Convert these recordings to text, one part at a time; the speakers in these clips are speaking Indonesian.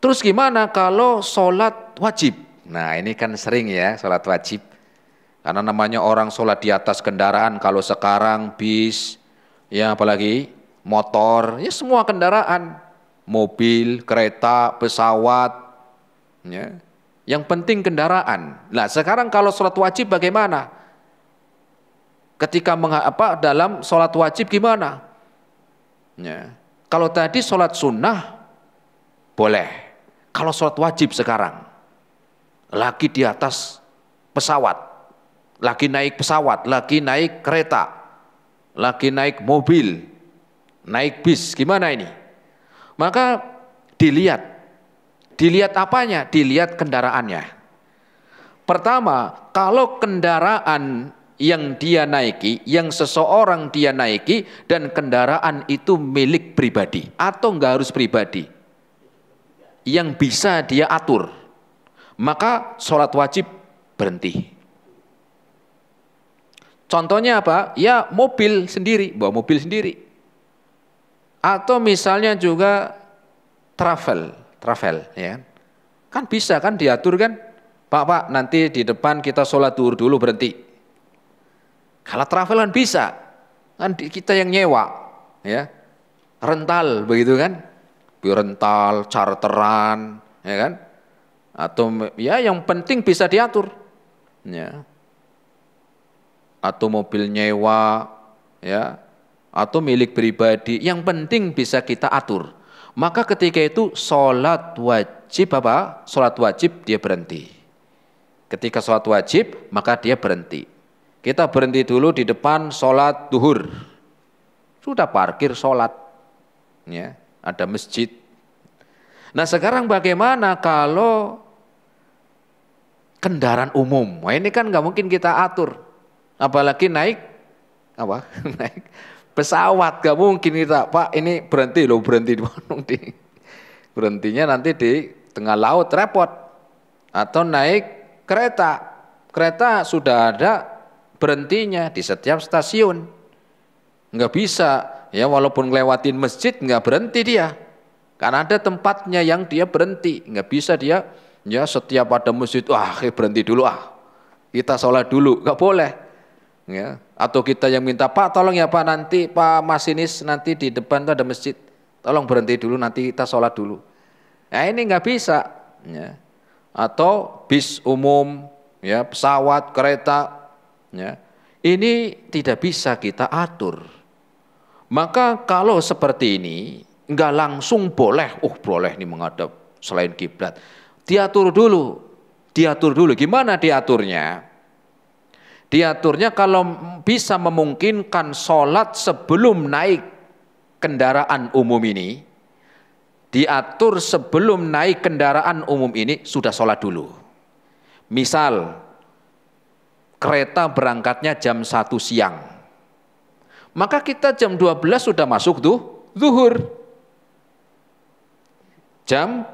Terus gimana kalau sholat wajib? Nah ini kan sering ya sholat wajib. Karena namanya orang sholat di atas kendaraan, kalau sekarang bis, ya apalagi motor, ya semua kendaraan. Mobil, kereta, pesawat, ya. Yang penting kendaraan. Nah sekarang kalau sholat wajib bagaimana? Ketika dalam sholat wajib gimana? Ya. Kalau tadi sholat sunnah, boleh. Kalau sholat wajib sekarang, lagi di atas pesawat, lagi naik pesawat, lagi naik kereta, lagi naik mobil, naik bis, gimana ini? Maka dilihat apanya? Dilihat kendaraannya. Pertama, kalau kendaraan yang dia naiki, yang seseorang dia naiki, dan kendaraan itu milik pribadi, atau enggak harus pribadi, yang bisa dia atur, maka sholat wajib berhenti. Contohnya apa? Ya mobil sendiri, bawa mobil sendiri. Atau misalnya juga travel ya. Kan bisa kan diatur kan? Pak, nanti di depan kita sholat duhur dulu berhenti. Kalau travel kan bisa. Kan kita yang nyewa ya. Rental begitu kan? Rental, charteran, ya kan? Atau ya yang penting bisa diatur. Ya. Atau mobil nyewa, ya. Atau milik pribadi, yang penting bisa kita atur. Maka ketika itu sholat wajib apa? Sholat wajib dia berhenti. Ketika sholat wajib maka dia berhenti. Kita berhenti dulu di depan sholat duhur. Sudah parkir sholat. Ya. Ada masjid. Nah sekarang bagaimana kalau kendaraan umum? Wah ini kan nggak mungkin kita atur, apalagi naik apa? Naik pesawat nggak mungkin kita. Pak ini berhenti loh, berhenti di berhentinya nanti di tengah laut repot. Atau naik kereta sudah ada berhentinya di setiap stasiun. Nggak bisa. Ya walaupun ngelewatin masjid nggak berhenti dia, karena ada tempatnya yang dia berhenti. Nggak bisa dia ya setiap ada masjid berhenti dulu kita sholat dulu, nggak boleh. Ya. Atau kita yang minta Pak tolong ya Pak, nanti Pak masinis nanti di depan tuh ada masjid, tolong berhenti dulu nanti kita sholat dulu. Nah ini nggak bisa. Ya. Atau bis umum, ya pesawat, kereta, ya ini tidak bisa kita atur. Maka kalau seperti ini enggak langsung boleh, boleh nih menghadap selain kiblat. Diatur dulu. Gimana diaturnya? Diaturnya kalau bisa memungkinkan sholat sebelum naik kendaraan umum ini, diatur sebelum naik kendaraan umum ini sudah sholat dulu. Misal kereta berangkatnya jam 1 siang. Maka kita jam 12 sudah masuk zuhur. Jam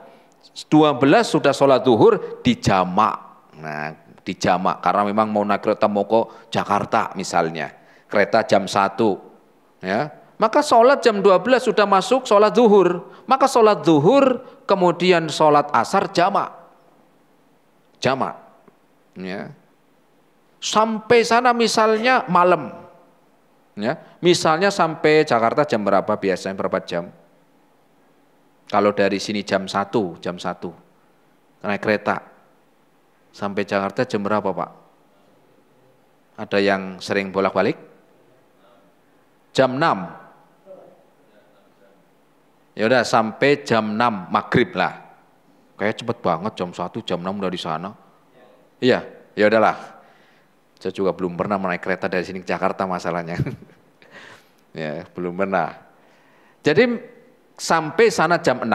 12 sudah sholat zuhur di jamak. Nah, di jamak karena memang mau naik kereta mau ke Jakarta misalnya. Kereta jam 1. Ya. Maka sholat jam 12 sudah masuk sholat zuhur. Maka sholat zuhur kemudian sholat asar jamak. Jamak. Ya. Sampai sana misalnya malam. Ya, misalnya sampai Jakarta jam berapa biasanya, berapa jam? Kalau dari sini jam 1, naik kereta. Sampai Jakarta jam berapa Pak? Ada yang sering bolak-balik? Jam 6. Ya udah sampai jam 6 maghrib lah. Kayak cepet banget jam 1, jam 6 udah di sana. Iya, ya udahlah. Saya juga belum pernah naik kereta dari sini ke Jakarta masalahnya. Ya, belum pernah. Jadi sampai sana jam 6.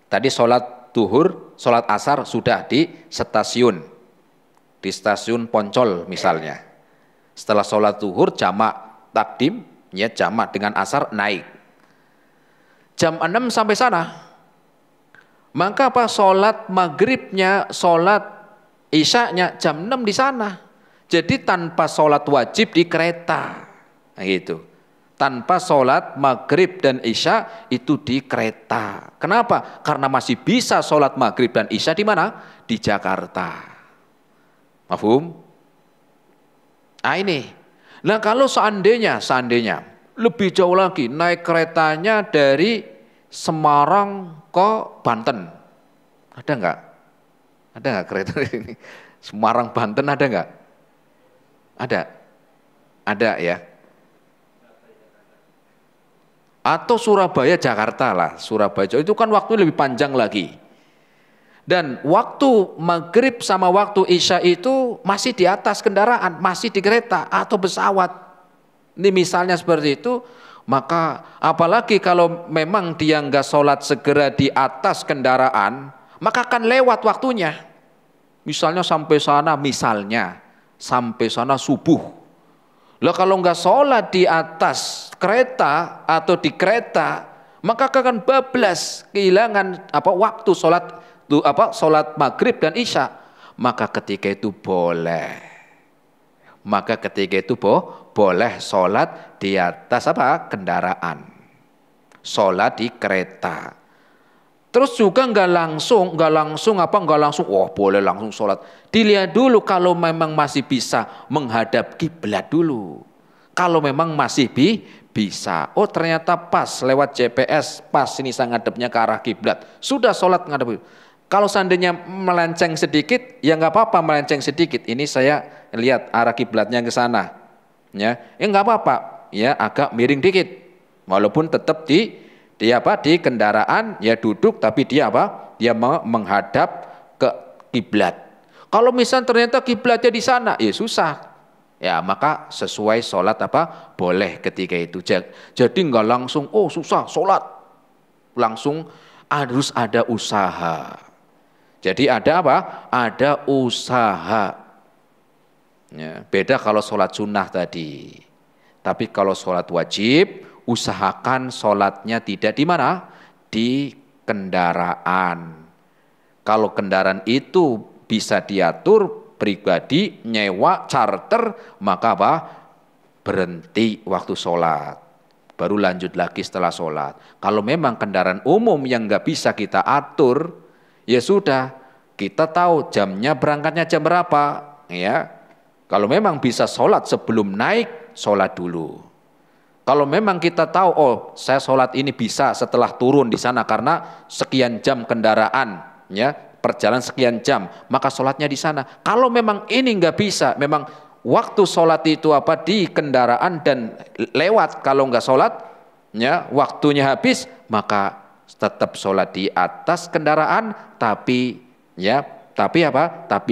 Tadi sholat duhur, sholat asar sudah di stasiun. Di stasiun Poncol misalnya. Setelah sholat duhur jamak takdim, ya jamak dengan asar naik. Jam 6 sampai sana. Maka apa? Sholat maghribnya, sholat isya'nya jam 6 di sana. Jadi tanpa sholat wajib di kereta. Nah gitu. tanpa sholat maghrib dan isya itu di kereta. Kenapa? Karena masih bisa sholat maghrib dan isya di mana? Di Jakarta. Mafhum? Nah ini. Nah kalau seandainya lebih jauh lagi naik keretanya dari Semarang ke Banten. Ada nggak? Ada nggak kereta ini? Semarang Banten ada nggak? Ada. Ada ya. Atau Surabaya Jakarta lah. Surabaya itu kan waktu lebih panjang lagi. Dan waktu maghrib sama waktu isya itu masih di atas kendaraan, masih di kereta atau pesawat. Ini misalnya seperti itu, maka apalagi kalau memang dia nggak sholat segera di atas kendaraan, maka akan lewat waktunya. Misalnya sampai sana subuh. Lah kalau nggak sholat di atas kereta atau di kereta, maka akan bablas, kehilangan waktu sholat maghrib dan isya. Maka ketika itu boleh. Boleh sholat di atas kendaraan. Sholat di kereta. Terus juga nggak langsung, boleh langsung sholat. Dilihat dulu kalau memang masih bisa menghadap kiblat dulu. Kalau memang masih bisa. Oh ternyata pas lewat GPS, pas ini saya ngadepnya ke arah kiblat. Sudah sholat ngadep. Kalau seandainya melenceng sedikit, ya nggak apa-apa melenceng sedikit. Ini saya lihat arah kiblatnya ke sana. Ya nggak apa-apa. Ya agak miring dikit. Walaupun tetap di kendaraan ya duduk tapi dia menghadap ke kiblat. Kalau misal ternyata kiblatnya di sana ya susah. Ya maka sesuai sholat boleh ketika itu. Jadi nggak langsung susah sholat. Langsung harus ada usaha. Jadi ada Ada usaha. Ya, beda kalau sholat sunnah tadi. Tapi kalau sholat wajib usahakan sholatnya tidak di mana? Di kendaraan. Kalau kendaraan itu bisa diatur pribadi, nyewa, charter, maka berhenti waktu sholat. Baru lanjut lagi setelah sholat. Kalau memang kendaraan umum yang nggak bisa kita atur, ya sudah, kita tahu jamnya berangkatnya jam berapa. Ya, kalau memang bisa sholat sebelum naik, sholat dulu. Kalau memang kita tahu, saya sholat ini bisa setelah turun di sana karena sekian jam kendaraan, ya perjalanan sekian jam, maka sholatnya di sana. Kalau memang ini nggak bisa, memang waktu sholat itu di kendaraan dan lewat, kalau nggak sholat, ya waktunya habis, maka tetap sholat di atas kendaraan, tapi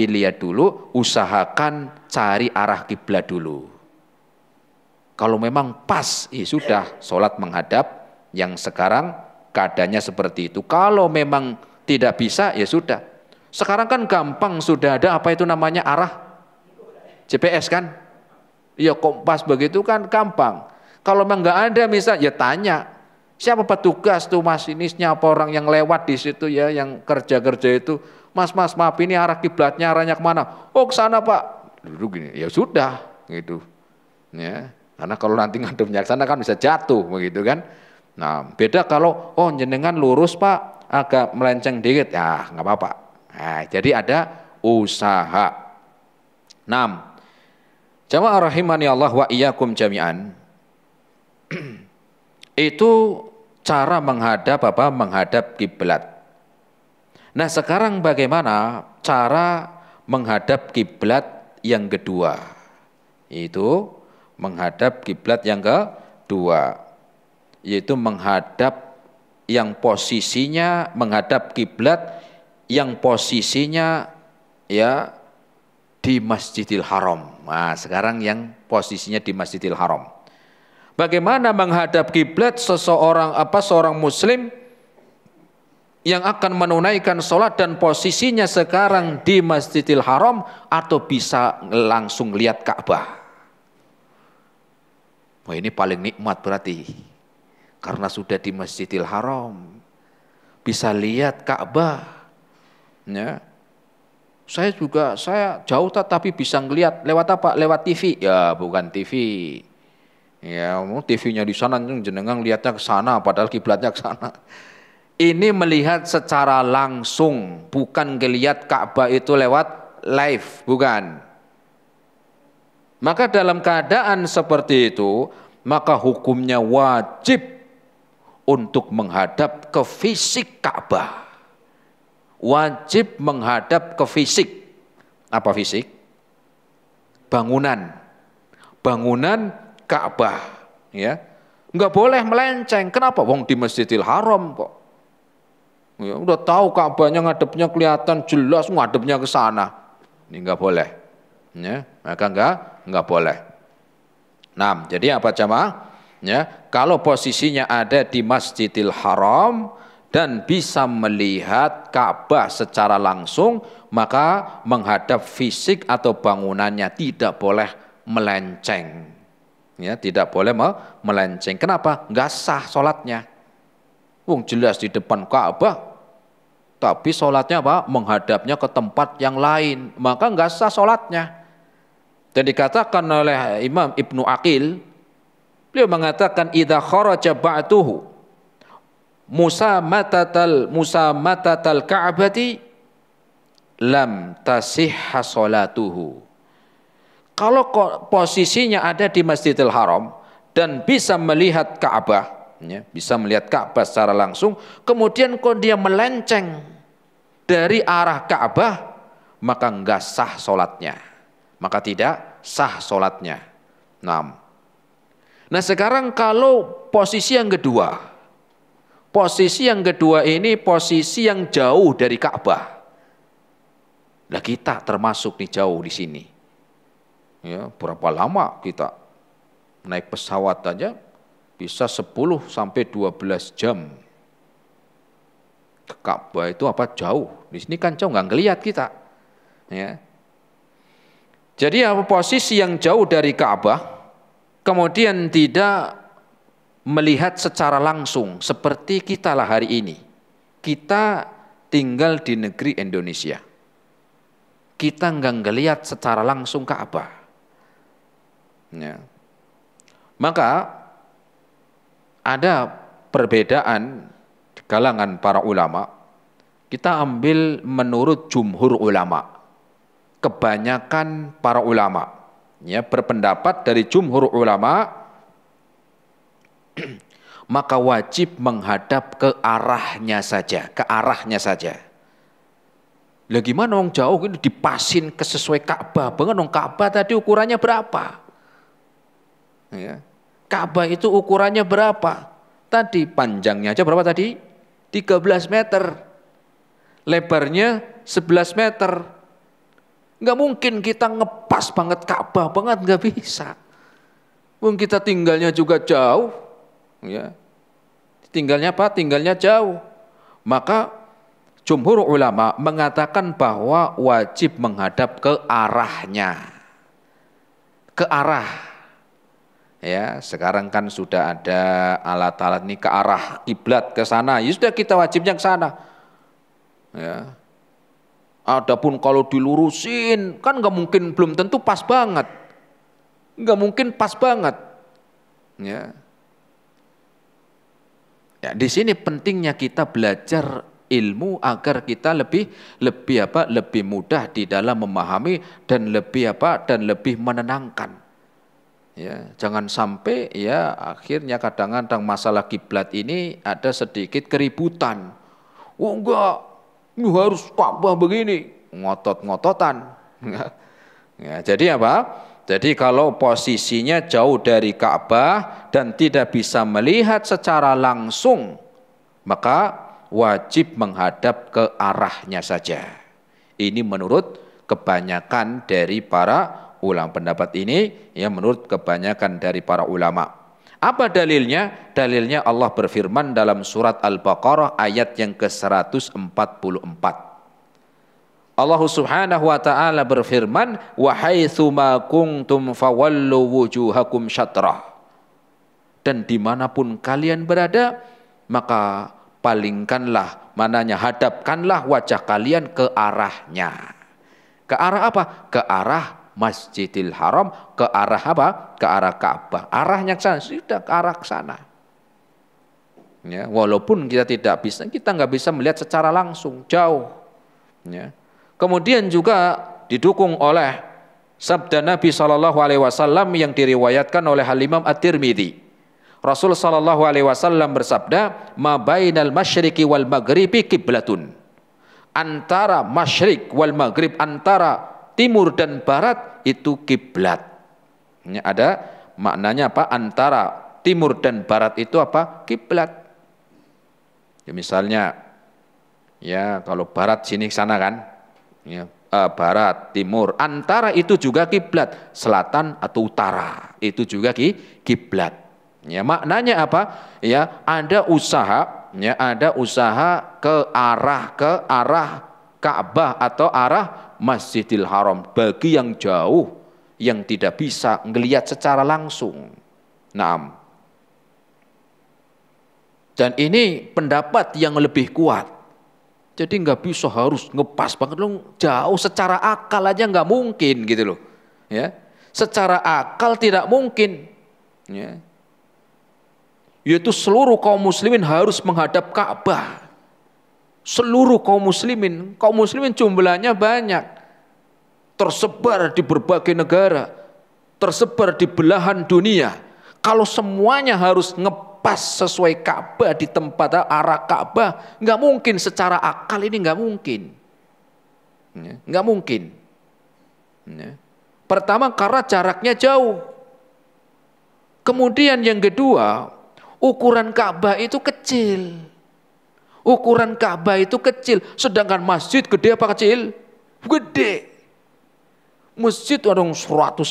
lihat dulu, usahakan cari arah kiblat dulu. Kalau memang pas, ya sudah sholat menghadap yang sekarang keadaannya seperti itu. Kalau memang tidak bisa, ya sudah. Sekarang kan gampang sudah ada arah GPS kan? Ya kompas begitu kan gampang. Kalau memang nggak ada misalnya, ya tanya siapa petugas tuh masinisnya, apa orang yang lewat di situ ya, yang kerja itu. Mas maaf ini arah kiblatnya arahnya kemana? Oh ke sana Pak. Duduk gini, ya sudah gitu. Ya. Karena kalau nanti ngadepnya ke sana kan bisa jatuh begitu kan. Nah, beda kalau jenengan lurus Pak, agak melenceng dikit, ya nggak apa-apa. Nah, jadi ada usaha. 6. Jamaah rahimani Allah wa iyyakum jami'an. Itu cara menghadap kiblat. Nah, sekarang bagaimana cara menghadap kiblat yang kedua? Itu menghadap kiblat yang kedua, yaitu menghadap kiblat yang posisinya ya di Masjidil Haram. Nah, sekarang yang posisinya di Masjidil Haram. Bagaimana menghadap kiblat seorang muslim yang akan menunaikan sholat dan posisinya sekarang di Masjidil Haram atau bisa langsung lihat Ka'bah? Wah ini paling nikmat berarti. Karena sudah di Masjidil Haram. Bisa lihat Ka'bah. Ya. Saya jauh tapi bisa ngelihat lewat apa? Lewat TV. Ya bukan TV. Ya, TV-nya di sana, jenengan lihatnya ke sana, padahal kiblatnya ke sana. Ini melihat secara langsung, bukan ngelihat Ka'bah itu lewat live, bukan. Maka dalam keadaan seperti itu, maka hukumnya wajib untuk menghadap ke fisik Ka'bah. Wajib menghadap ke fisik. Apa fisik? Bangunan. Bangunan Ka'bah, ya. Enggak boleh melenceng. Kenapa? Wong di Masjidil Haram kok. Ya, udah tahu Ka'bahnya ngadepnya kelihatan jelas, ngadepnya ke sana. Ini enggak boleh. Ya, maka enggak boleh. Nah, jadi apa jamaah? Ya, kalau posisinya ada di Masjidil Haram dan bisa melihat Ka'bah secara langsung, maka menghadap fisik atau bangunannya tidak boleh melenceng. Ya, tidak boleh melenceng. Kenapa? Enggak sah sholatnya. Wong jelas di depan Ka'bah, tapi sholatnya apa? Menghadapnya ke tempat yang lain, maka enggak sah sholatnya. Dan dikatakan oleh Imam Ibnu Aqil, beliau mengatakan idza kharaja ba'tuhu musamatatal Ka'bati lam tasihha sholatuhu. Kalau posisinya ada di Masjidil Haram dan bisa melihat Ka'bah, ya, bisa melihat Ka'bah secara langsung, kemudian kalau dia melenceng dari arah Ka'bah, maka enggak sah sholatnya, maka tidak sah sholatnya. Nah sekarang kalau posisi yang kedua, ini posisi yang jauh dari Ka'bah. Nah kita termasuk nih jauh di sini. Ya, berapa lama kita naik pesawat aja bisa 10 sampai 12 jam. Ke Ka'bah itu apa jauh? Di sini kan jauh, nggak ngelihat kita. Ya. Jadi apa posisi yang jauh dari Ka'bah, kemudian tidak melihat secara langsung seperti kita lah hari ini. Kita tinggal di negeri Indonesia. Kita nggak ngelihat secara langsung Ka'bah. Ya. Maka ada perbedaan di kalangan para ulama. Kita ambil menurut jumhur ulama. Kebanyakan para ulama, ya, berpendapat dari jumhur ulama, maka wajib menghadap ke arahnya saja, Lah gimana orang jauh ini dipasin ke sesuai Ka'bah banget, dong Ka'bah tadi ukurannya berapa? Ya. Ka'bah itu ukurannya berapa? Tadi panjangnya aja berapa tadi? 13 meter. Lebarnya 11 meter. Nggak mungkin kita ngepas banget Ka'bah banget, nggak bisa. Wong kita tinggalnya juga jauh, ya. Tinggalnya apa? Tinggalnya jauh. Maka jumhur ulama mengatakan bahwa wajib menghadap ke arahnya. Ke arah. Ya, sekarang kan sudah ada alat-alat nih ke arah kiblat ke sana. Ya sudah kita wajibnya ke sana. Ya. Adapun kalau dilurusin kan nggak mungkin, belum tentu pas banget, nggak mungkin pas banget, ya. Ya di sini pentingnya kita belajar ilmu agar kita lebih mudah di dalam memahami dan lebih menenangkan. Ya, jangan sampai ya akhirnya kadang-kadang masalah kiblat ini ada sedikit keributan. Oh enggak. Ini harus Ka'bah begini, ngotot-ngototan. Ya, jadi apa? Jadi kalau posisinya jauh dari Ka'bah dan tidak bisa melihat secara langsung, maka wajib menghadap ke arahnya saja. Ini menurut kebanyakan dari para ulama. Pendapat ini ya menurut kebanyakan dari para ulama. Apa dalilnya? Dalilnya Allah berfirman dalam surat Al-Baqarah ayat yang ke-144. Allah Subhanahu wa taala berfirman, "Wa haitsu ma kuntum fawallu wujuhakum syatrah." Dan dimanapun kalian berada, maka palingkanlah, mananya hadapkanlah wajah kalian ke arahnya. Ke arah apa? Ke arah Masjidil Haram, ke arah apa? Ke arah Ka'bah. Arahnya ke sana, sudah ke arah ke sana. Ya, walaupun kita nggak bisa melihat secara langsung, jauh. Ya. Kemudian juga didukung oleh sabda Nabi SAW yang diriwayatkan oleh Imam At-Tirmidzi. Rasul SAW bersabda, "Ma bainal masyriqi wal maghribi qiblatun." Antara masyrik wal maghrib, antara timur dan barat itu kiblat. Ini ada maknanya apa? Antara timur dan barat itu apa? Kiblat. Ya, misalnya, ya kalau barat sini sana kan, ya, barat, timur, antara itu juga kiblat, selatan atau utara itu juga kiblat. Ya, maknanya apa? Ya, ada usaha, ya, ada usaha ke arah Ka'bah atau arah Masjidil Haram bagi yang jauh, yang tidak bisa melihat secara langsung. Naam. Dan ini pendapat yang lebih kuat. Jadi nggak bisa harus ngepas banget loh, jauh, secara akal aja nggak mungkin gitu loh. Ya, secara akal tidak mungkin. Ya. Yaitu seluruh kaum muslimin harus menghadap Ka'bah. Seluruh kaum muslimin jumlahnya banyak, tersebar di berbagai negara, tersebar di belahan dunia. Kalau semuanya harus ngepas sesuai Ka'bah di tempat arah Ka'bah, nggak mungkin secara akal, ini nggak mungkin, nggak mungkin. Pertama karena jaraknya jauh. Kemudian yang kedua, ukuran Ka'bah itu kecil. Ukuran Ka'bah itu kecil, sedangkan masjid gede apa kecil? Gede. Masjid ada 100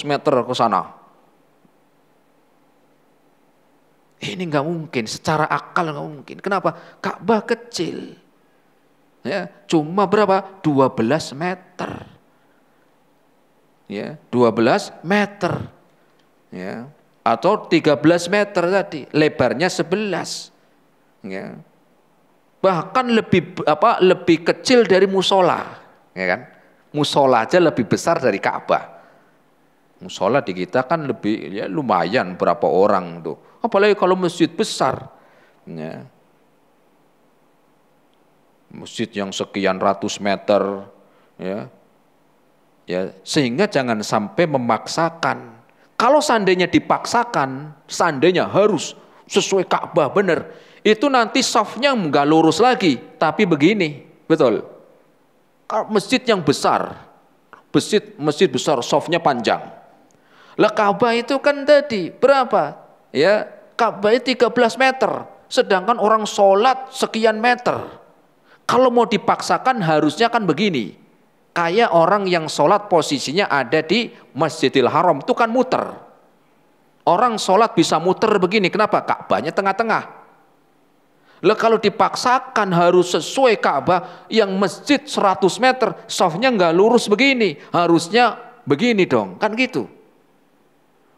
meter ke sana. Ini nggak mungkin, secara akal nggak mungkin. Kenapa? Ka'bah kecil. Ya, cuma berapa? 12 meter. Ya, 12 meter. Ya, atau 13 meter tadi, lebarnya 11. Ya. Bahkan lebih kecil dari musola, ya kan? Musola aja lebih besar dari Ka'bah. Musola di kita kan lebih, ya lumayan berapa orang tuh. Apalagi kalau masjid besar. Ya. Masjid yang sekian ratus meter, ya. Ya, sehingga jangan sampai memaksakan. Kalau seandainya dipaksakan, seandainya harus sesuai Ka'bah benar, itu nanti safnya nggak lurus lagi, tapi begini, betul. Kalau masjid yang besar, masjid besar, safnya panjang. Lah Ka'bah itu kan tadi berapa? Ya, Ka'bah itu 13 meter, sedangkan orang sholat sekian meter. Kalau mau dipaksakan harusnya kan begini. Kayak orang yang sholat posisinya ada di Masjidil Haram, itu kan muter. Orang sholat bisa muter begini, kenapa? Ka'bahnya tengah-tengah. Lah kalau dipaksakan harus sesuai Ka'bah yang masjid 100 meter, safnya nggak lurus begini, harusnya begini dong, kan gitu.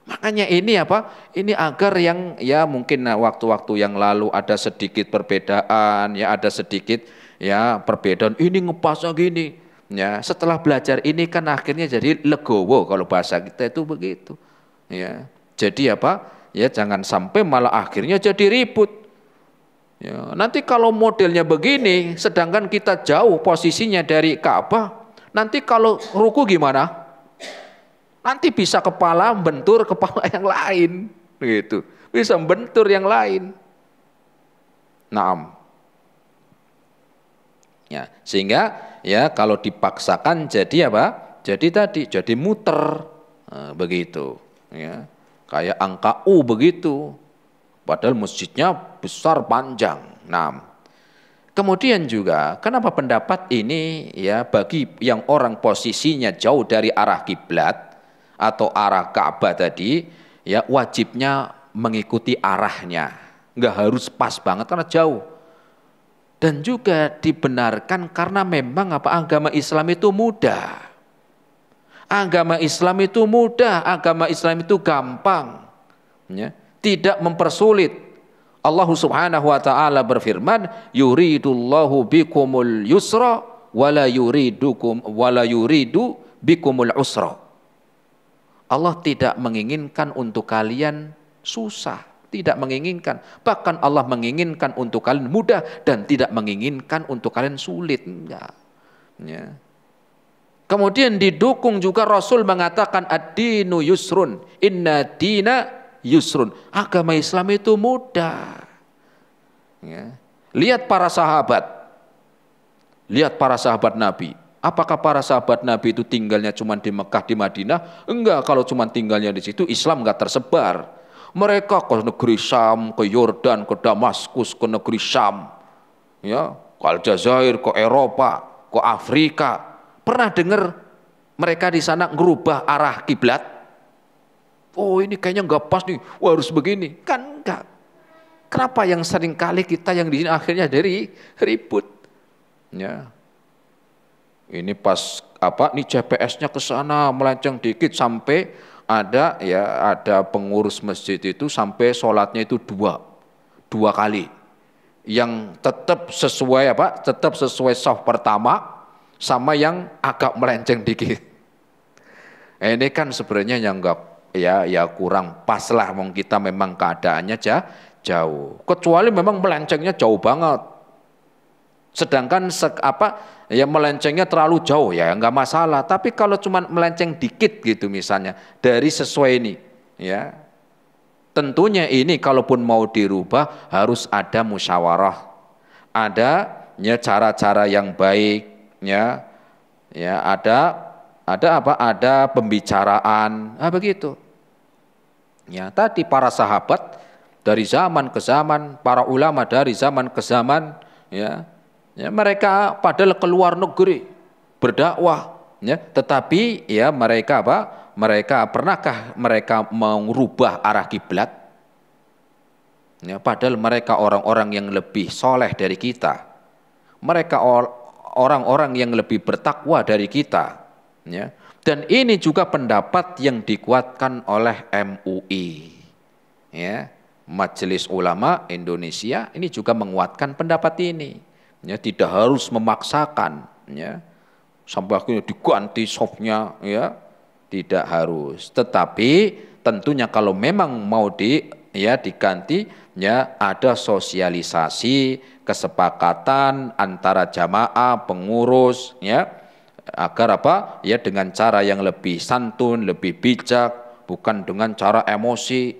Makanya ini apa? Ini agar yang ya mungkin waktu-waktu yang lalu ada sedikit perbedaan, ya ada sedikit ya perbedaan, ini ngepasnya gini. Ya, setelah belajar ini kan akhirnya jadi legowo, kalau bahasa kita itu begitu. Ya, jadi apa? Ya jangan sampai malah akhirnya jadi ribut. Ya, nanti kalau modelnya begini, sedangkan kita jauh posisinya dari Ka'bah, nanti kalau ruku gimana? Nanti bisa kepala bentur kepala yang lain, gitu. Bisa bentur yang lain. Naam. Ya, sehingga ya kalau dipaksakan jadi apa? Jadi muter, nah, begitu. Ya, kayak angka U begitu. Padahal masjidnya besar panjang. Nah, kemudian juga kenapa pendapat ini ya bagi yang orang posisinya jauh dari arah kiblat atau arah Ka'bah tadi, ya wajibnya mengikuti arahnya, nggak harus pas banget karena jauh. Dan juga dibenarkan karena memang apa, agama Islam itu mudah. Agama Islam itu mudah, agama Islam itu gampang, ya, tidak mempersulit. Allah Subhanahu wa taala berfirman, yuridullahu bikumul yusra wala yuridu bikumul usra. Allah tidak menginginkan untuk kalian susah, tidak menginginkan. Bahkan Allah menginginkan untuk kalian mudah dan tidak menginginkan untuk kalian sulit. Enggak. Ya. Kemudian didukung juga Rasul mengatakan ad-dinu yusrun, inna dina yusrun. Agama Islam itu mudah. Ya. Lihat para sahabat. Lihat para sahabat Nabi. Apakah para sahabat Nabi itu tinggalnya cuma di Mekah, di Madinah? Enggak, kalau cuma tinggalnya di situ Islam enggak tersebar. Mereka ke negeri Syam, ke Yordan, ke Damaskus, ke negeri Syam. Ya, ke Aljazair, ke Eropa, ke Afrika. Pernah dengar mereka di sana ngerubah arah kiblat? Oh, ini kayaknya enggak pas nih. Wah, harus begini. Kan enggak. Kenapa yang sering kali kita yang di sini akhirnya dari ribut? Ya. Ini pas apa? Ini GPS-nya ke sana melenceng dikit sampai ada pengurus masjid itu sampai sholatnya itu dua kali. Yang tetap sesuai apa? Tetap sesuai shaf pertama sama yang agak melenceng dikit. Ini kan sebenarnya yang enggak ya kurang pas lah, wong kita memang keadaannya jauh. Kecuali memang melencengnya jauh banget. Sedangkan melencengnya terlalu jauh ya enggak masalah. Tapi kalau cuma melenceng dikit gitu misalnya dari sesuai ini, ya tentunya ini kalaupun mau dirubah harus ada musyawarah, ada cara-cara yang baik, ya ada pembicaraan, begitu. Ya tadi para sahabat dari zaman ke zaman, para ulama dari zaman ke zaman, ya mereka padahal keluar negeri berdakwah, ya, tetapi ya mereka pernahkah mereka mengubah arah kiblat? Ya, padahal mereka orang-orang yang lebih soleh dari kita, mereka orang-orang yang lebih bertakwa dari kita, ya. Dan ini juga pendapat yang dikuatkan oleh MUI, ya, Majelis Ulama Indonesia ini juga menguatkan pendapat ini. Ya, tidak harus memaksakan, ya, sampai akhirnya diganti softnya, ya, tidak harus. Tetapi tentunya kalau memang mau diganti, ya, ada sosialisasi, kesepakatan antara jamaah, pengurus, ya, agar ya dengan cara yang lebih santun, lebih bijak, bukan dengan cara emosi,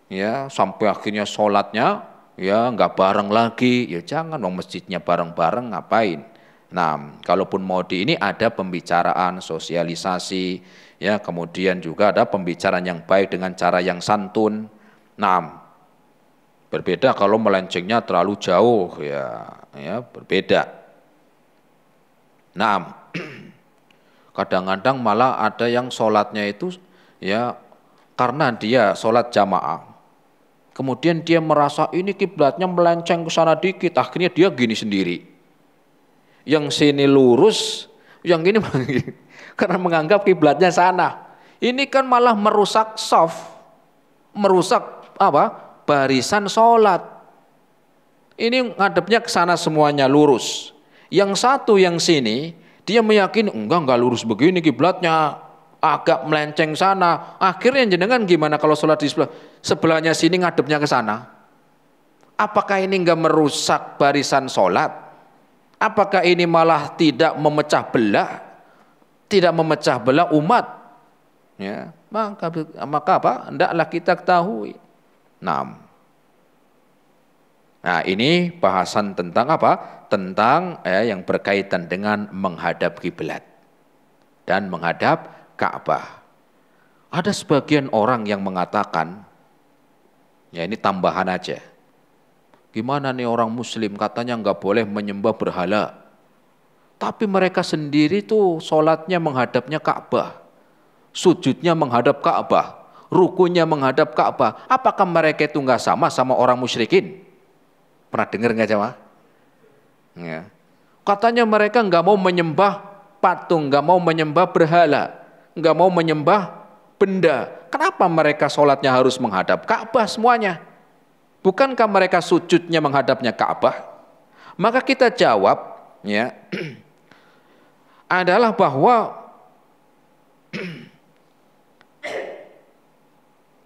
ya, sampai akhirnya sholatnya ya nggak bareng lagi, ya jangan, dong masjidnya bareng-bareng ngapain. Nah, kalaupun mau ini ada pembicaraan, sosialisasi, ya kemudian juga ada pembicaraan yang baik dengan cara yang santun. Nah, berbeda kalau melencengnya terlalu jauh, ya berbeda. Nah, kadang-kadang malah ada yang sholatnya itu ya karena dia sholat jamaah. Kemudian dia merasa ini kiblatnya melenceng ke sana dikit, akhirnya dia gini sendiri. Yang sini lurus, yang gini karena menganggap kiblatnya sana. Ini kan malah merusak shaf, merusak barisan sholat. Ini ngadepnya ke sana semuanya lurus. Yang satu yang sini dia meyakini enggak lurus begini kiblatnya, agak melenceng sana. Akhirnya jenengan gimana kalau sholat di sebelahnya sini ngadepnya ke sana? Apakah ini enggak merusak barisan sholat? Apakah ini malah tidak memecah belah? Tidak memecah belah umat? Ya, maka hendaklah kita ketahui. Nah, ini bahasan tentang Tentang yang berkaitan dengan menghadap kiblat dan menghadap Ka'bah. Ada sebagian orang yang mengatakan, ya ini tambahan aja. Gimana nih orang muslim katanya nggak boleh menyembah berhala. Tapi mereka sendiri tuh sholatnya menghadapnya Ka'bah. Sujudnya menghadap Ka'bah. Rukunya menghadap Ka'bah. Apakah mereka itu nggak sama orang musyrikin? Pernah dengar nggak jemaah? Ya. Katanya mereka nggak mau menyembah patung, nggak mau menyembah berhala, nggak mau menyembah benda. Kenapa mereka sholatnya harus menghadap Ka'bah semuanya? Bukankah mereka sujudnya menghadapnya Ka'bah? Maka kita jawab, ya, adalah bahwa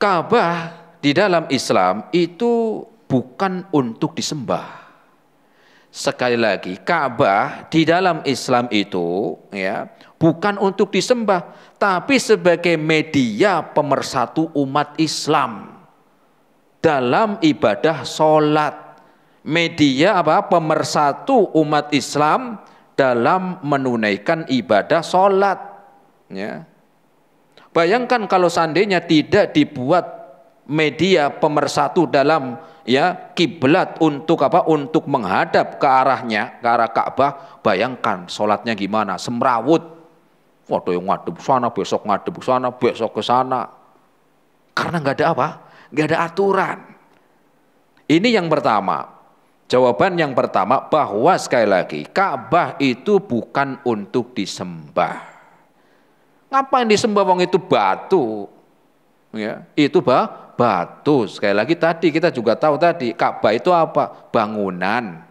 Ka'bah di dalam Islam itu bukan untuk disembah. Sekali lagi, Ka'bah di dalam Islam itu ya bukan untuk disembah, tapi sebagai media pemersatu umat Islam dalam ibadah sholat. Media apa? Pemersatu umat Islam dalam menunaikan ibadah sholat. Ya. Bayangkan kalau seandainya tidak dibuat media pemersatu dalam ya kiblat untuk apa? Untuk menghadap ke arahnya, ke arah Ka'bah. Bayangkan sholatnya gimana? Semrawut. Waduh, yang ngadep sana, besok ngadep ke sana, besok ke sana. Karena nggak ada apa? Nggak ada aturan. Ini yang pertama. Jawaban yang pertama bahwa sekali lagi Ka'bah itu bukan untuk disembah. Ngapain disembah, wong itu batu? Ya, itu batu. Sekali lagi tadi kita juga tahu tadi Ka'bah itu apa? Bangunan.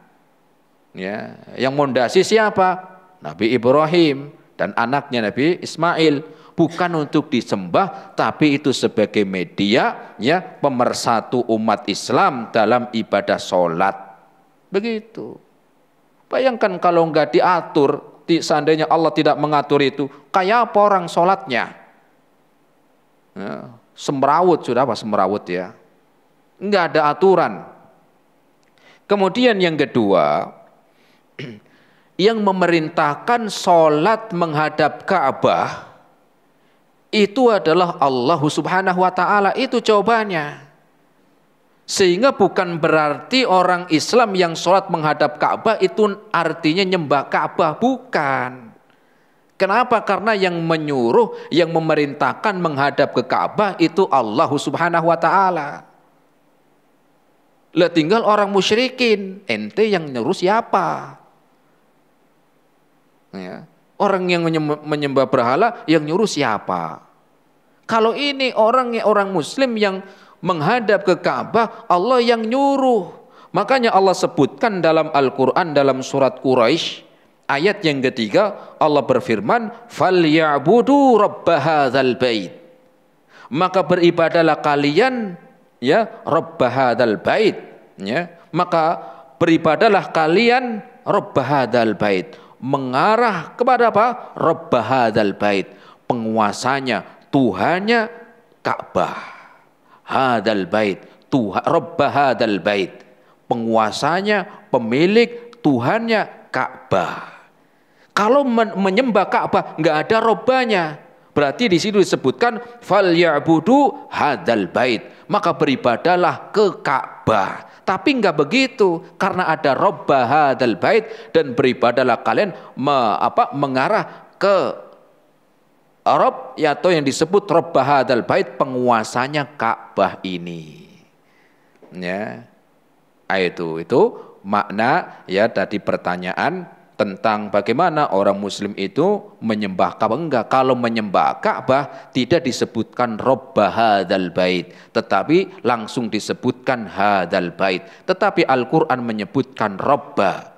Ya, yang mondasi siapa? Nabi Ibrahim dan anaknya Nabi Ismail. Bukan untuk disembah, tapi itu sebagai media ya pemersatu umat Islam dalam ibadah sholat. Begitu. Bayangkan kalau nggak diatur, seandainya Allah tidak mengatur itu, kayak apa orang sholatnya? Ya, semrawut, sudah apa semrawut ya? Nggak ada aturan. Kemudian yang kedua, yang memerintahkan sholat menghadap Ka'bah itu adalah Allah Subhanahu wa ta'ala. Itu jawabannya. Sehingga bukan berarti orang Islam yang sholat menghadap Ka'bah itu artinya nyembah Ka'bah, bukan. Kenapa? Karena yang menyuruh, yang memerintahkan menghadap ke Ka'bah itu Allah Subhanahu wa ta'ala. Lah tinggal orang musyrikin, ente yang nyuruh siapa? Ya. Orang yang menyembah berhala yang nyuruh siapa? Kalau ini orang muslim yang menghadap ke Ka'bah, Allah yang nyuruh. Makanya Allah sebutkan dalam Al-Quran dalam surat Quraisy ayat yang ketiga, Allah berfirman, "Falyabudu rabb hadzal bait." Maka beribadahlah kalian ya rabb hadzal bait, ya. Maka beribadahlah kalian rabb hadzal bait. Mengarah kepada apa? Rabb hadzal bait. Penguasanya, Tuhannya Ka'bah. Hadzal bait, Tuhan Rabb hadzal bait. Penguasanya, pemilik, Tuhannya Ka'bah. Kalau menyembah Ka'bah nggak ada robbanya, berarti di situ disebutkan falyabudu hadzal bait, maka beribadahlah ke Ka'bah. Tapi nggak begitu, karena ada Rabb hadzal bait dan beribadahlah kalian mengarah ke Arab atau yang disebut Rabb hadzal bait, penguasanya Ka'bah ini. Ya. Itu makna ya tadi pertanyaan tentang bagaimana orang muslim itu menyembah Ka'bah. Enggak, kalau menyembah Ka'bah tidak disebutkan Rabb hadzal bait, tetapi langsung disebutkan hadzal bait. Tetapi Al-Qur'an menyebutkan Rabba,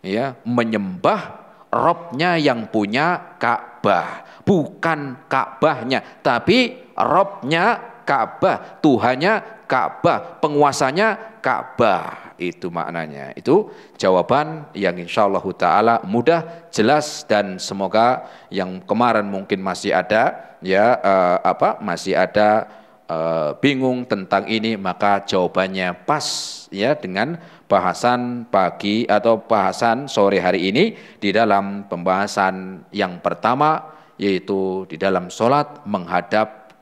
ya, menyembah Rabbnya yang punya Ka'bah. Bukan Ka'bahnya, tapi Rabbnya Ka'bah, Tuhannya Ka'bah, penguasanya Ka'bah. Itu maknanya. Itu jawaban yang insyaallah ta'ala mudah, jelas, dan semoga yang kemarin mungkin masih ada ya masih ada bingung tentang ini, maka jawabannya pas ya dengan bahasan pagi atau bahasan sore hari ini di dalam pembahasan yang pertama, yaitu di dalam sholat menghadap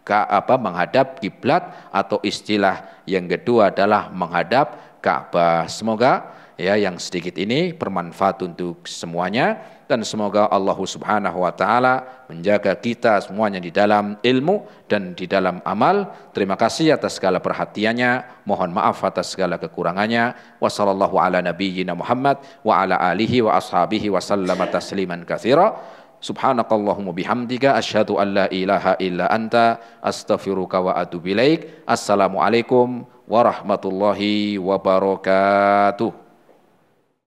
kiblat, atau istilah yang kedua adalah menghadap Ka'bah. Semoga ya yang sedikit ini bermanfaat untuk semuanya, dan semoga Allah Subhanahu wa taala menjaga kita semuanya di dalam ilmu dan di dalam amal. Terima kasih atas segala perhatiannya. Mohon maaf atas segala kekurangannya. Wassallallahu ala nabiyyina Muhammad wa ala alihi wa ashabihi wa sallama tasliman katsira. Subhanakallahumma bihamdika asyhadu an la ilaha illa anta astaghfiruka wa atubu ilaik. Assalamualaikum warahmatullahi wabarakatuh.